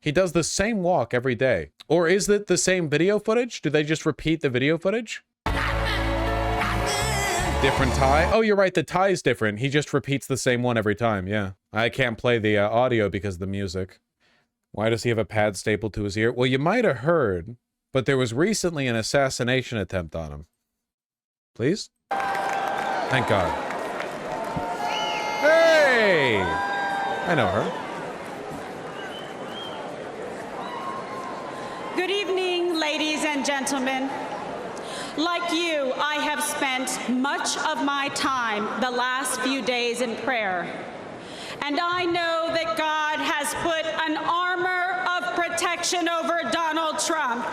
He does the same walk every day. Or is it the same video footage? Do they just repeat the video footage? Different tie? Oh, you're right. The tie is different. He just repeats the same one every time. Yeah. I can't play the audio because of the music. Why does he have a pad stapled to his ear? Well, you might have heard, but there was recently an assassination attempt on him. Please? Thank God. Hey! I know her. Good evening, ladies and gentlemen. Like you, I have spent much of my time the last few days in prayer. And I know that God has put an armor of protection over Donald Trump.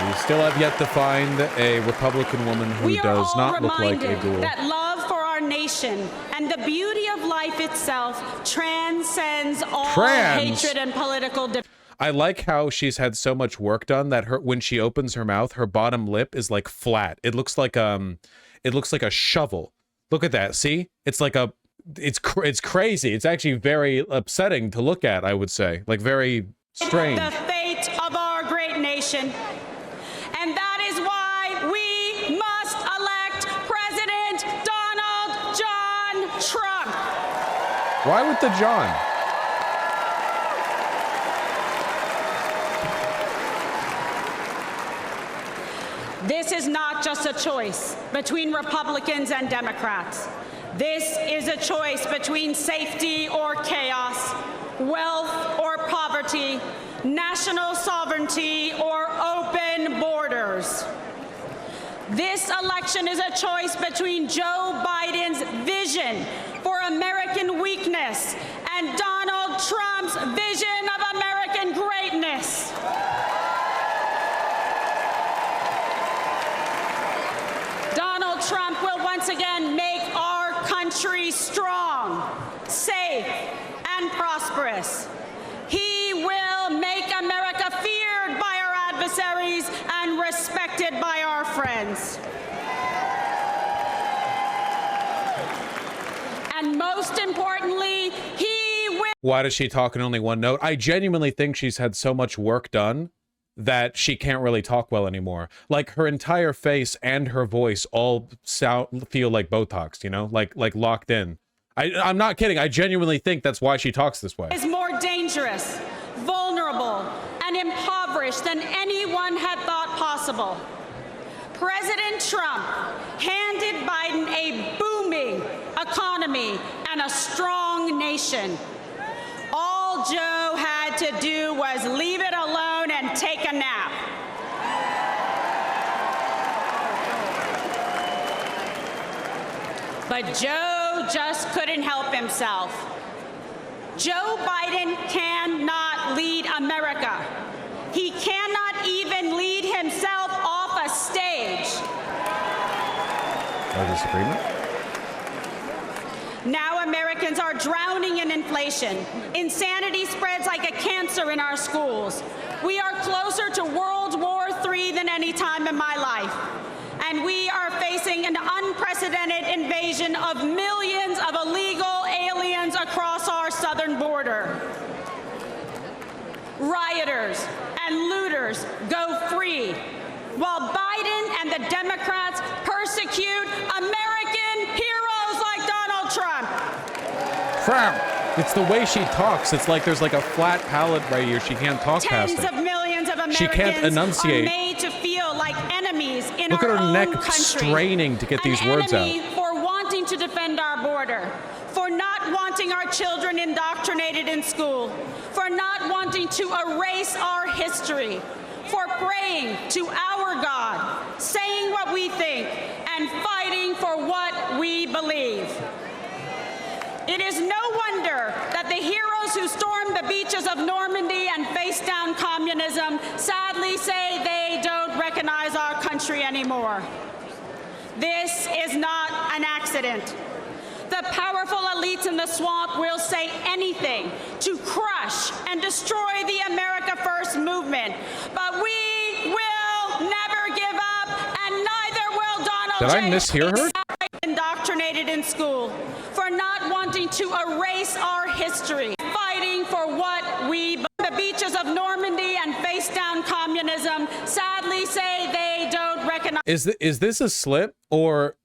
We still have yet to find a Republican woman who does not look like a ghoul. That love for our nation and the beauty of life itself transcends all hatred and political differences. I like how she's had so much work done that when she opens her mouth, her bottom lip is like flat. It looks like a shovel. Look at that. See? It's like it's crazy. It's actually very upsetting to look at, I would say. Like very strange. The fate of our great nation. And that is why we must elect President Donald John Trump. Why with the John? This is not just a choice between Republicans and Democrats. This is a choice between safety or chaos, wealth or poverty, national sovereignty or open borders. This election is a choice between Joe Biden's vision for American weakness and Donald Trump's vision of American greatness. Donald Trump will once again make our country strong, safe, and prosperous. He will make America feared by our adversaries and respected by our friends. And most importantly, he will— Why does she talk in only one note? I genuinely think she's had so much work done that she can't really talk well anymore. Like her entire face and her voice all feel like Botox, you know, like locked in. I'm not kidding. I genuinely think that's why she talks this way. Is more dangerous, vulnerable, and impoverished than anyone had thought possible. President Trump handed Biden a booming economy and a strong nation. All Joe had to do was leave it alone and take a nap. But Joe just couldn't help himself. Joe Biden cannot lead America. He cannot even lead himself off a stage. No disagreement? Now Americans are drowning in inflation. Insanity spreads like a cancer in our schools. We are closer to World War III than any time in my life. And we are facing an unprecedented invasion of millions of illegal aliens across our southern border. Rioters and looters go free, while Biden and the Democrats persecute American heroes like Donald Trump. It's the way she talks. It's like there's like a flat palate right here. She can't talk past it. Tens of millions of Americans She can't enunciate. are made to feel like enemies in Look our at her own neck country. straining to get these words out. An enemy for wanting to defend our border, for not wanting our children indoctrinated in school, for not wanting to erase our history, for praying to our God, saying what we think, and fighting for what we believe. It is no wonder that the heroes who stormed the beaches of Normandy and faced down communism sadly say they don't recognize our country anymore. This is not an accident. The powerful elites in the swamp will say anything to crush and destroy the America First movement. But we will never give up, and neither will Donald Did I mishear her? Indoctrinated in school, for not wanting to erase our history, fighting breaches of Normandy and face down communism sadly say they don't recognize. Is this a slip, or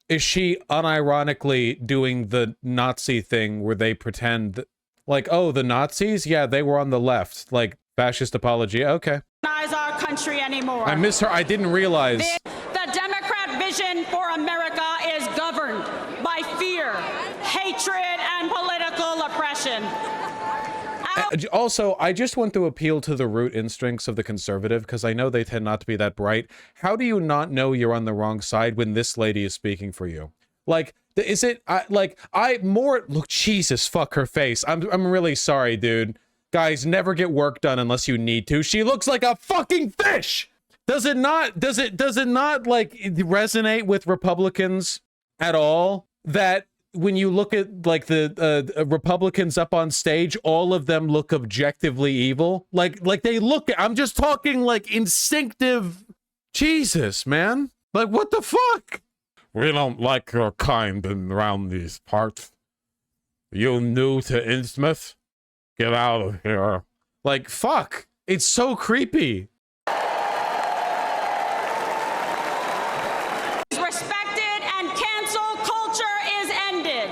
is she unironically doing the Nazi thing where they pretend like, oh, the Nazis? Yeah, they were on the left. Like, fascist apology. Okay. Our country anymore. I miss her. I didn't realize. The Democrat vision for America is governed by fear, hatred, and political oppression. Also, I just want to appeal to the root instincts of the conservative, because I know they tend not to be that bright. How do you not know you're on the wrong side when this lady is speaking for you? Like, is it, look, Jesus, fuck her face. I'm really sorry, dude. Guys, never get work done unless you need to. She looks like a fucking fish! Does it not, like, resonate with Republicans at all? That when you look at, like, the Republicans up on stage, all of them look objectively evil? Like they look, I'm just talking, like, instinctive. Jesus, man. Like, what the fuck? We don't like your kind around these parts. You new to Innsmouth? Get out of here. Like, fuck. It's so creepy. Respected and cancel culture is ended.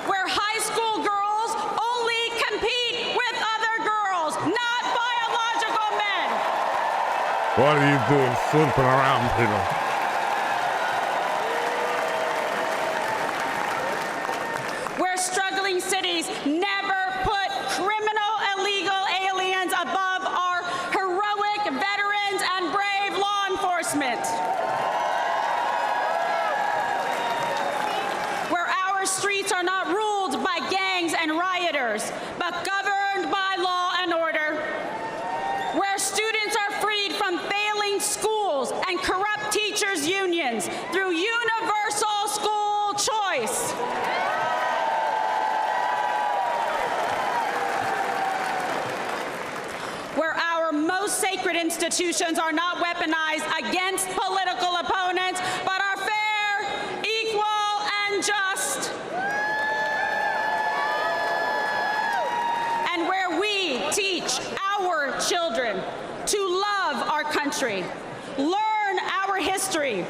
Where high school girls only compete with other girls, not biological men. What are you doing slumping around here? Where struggling cities never put criminal illegal aliens above our heroic veterans and brave law enforcement. Where our streets are not ruled by gangs and rioters, but governed by law and order. Where students are freed from failing schools and corrupt teachers' unions through universal school choice. Where our most sacred institutions are not weaponized against political opponents, but are fair, equal, and just. And where we teach our children to love our country, learn our history,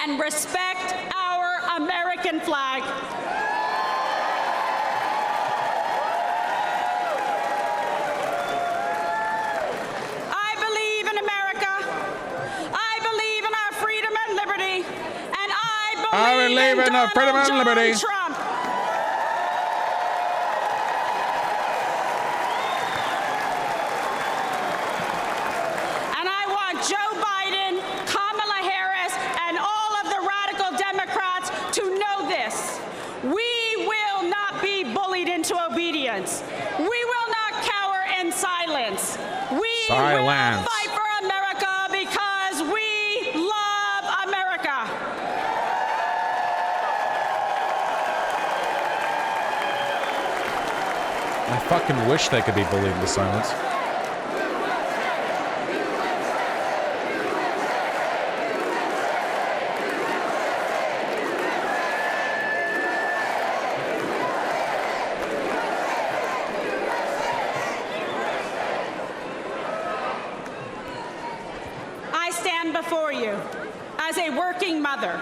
and respect our American flag. I believe in our freedom and liberty. Trump. And I want Joe Biden, Kamala Harris, and all of the radical Democrats to know this. We will not be bullied into obedience. We will not cower in silence. We will fight for America because we love America. I fucking wish they could be bullied into silence. I stand before you as a working mother,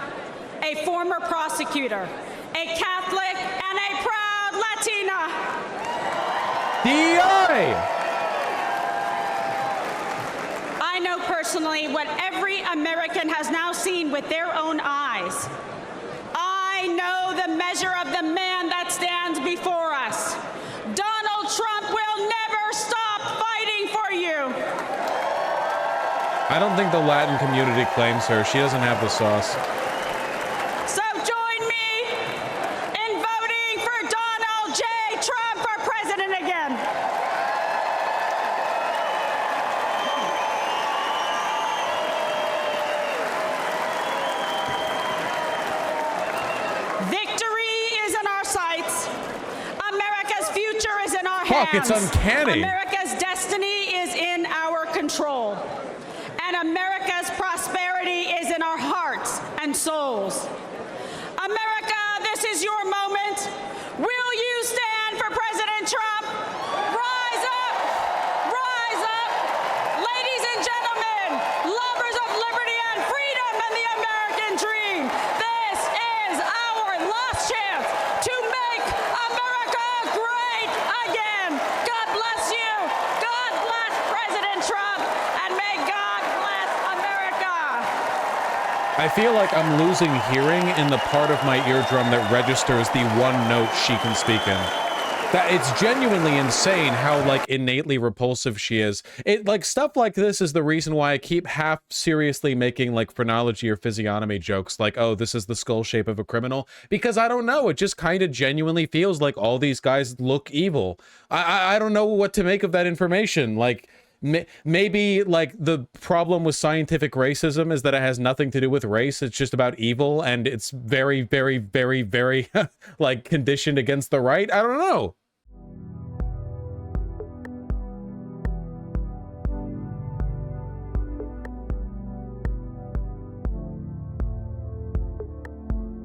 a former prosecutor, a Catholic, and a proud Latina. DEI! I know personally what every American has now seen with their own eyes. I know the measure of the man that stands before us. Donald Trump will never stop fighting for you. I don't think the Latin community claims her. She doesn't have the sauce. So join me in voting for Donald J. Trump for president again. Victory is in our sights. America's future is in our hands. Fuck, it's uncanny. America's destiny is in our control. And America's prosperity is in our hearts and souls. America, this is your moment. Will I feel like I'm losing hearing in the part of my eardrum that registers the one note she can speak in. That it's genuinely insane how like innately repulsive she is. It like stuff like this is the reason why I keep half seriously making like phrenology or physiognomy jokes like, oh, this is the skull shape of a criminal, because I don't know, it just kind of genuinely feels like all these guys look evil. I don't know what to make of that information. Like maybe like the problem with scientific racism is that it has nothing to do with race. It's just about evil, and it's very, very, very, very like conditioned against the right. I don't know.